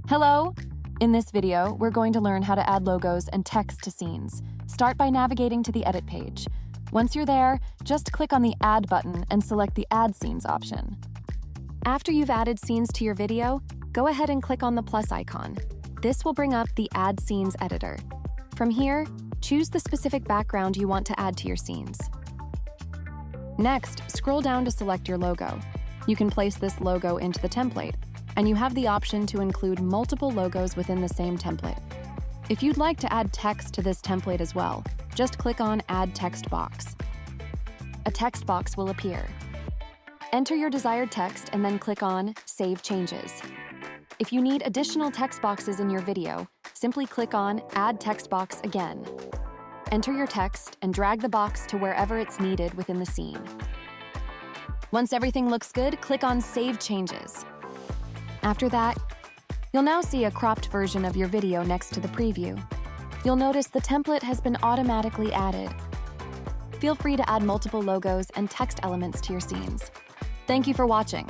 Hello! In this video, we're going to learn how to add logos and text to scenes. Start by navigating to the Edit page. Once you're there, just click on the Add button and select the Add Scenes option. After you've added scenes to your video, go ahead and click on the plus icon. This will bring up the Add Scenes editor. From here, choose the specific background you want to add to your scenes. Next, scroll down to select your logo. You can place this logo into the template, and you have the option to include multiple logos within the same template. If you'd like to add text to this template as well, just click on Add Text Box. A text box will appear. Enter your desired text and then click on Save Changes. If you need additional text boxes in your video, simply click on Add Text Box again. Enter your text and drag the box to wherever it's needed within the scene. Once everything looks good, click on Save Changes. After that, you'll now see a cropped version of your video next to the preview. You'll notice the template has been automatically added. Feel free to add multiple logos and text elements to your scenes. Thank you for watching.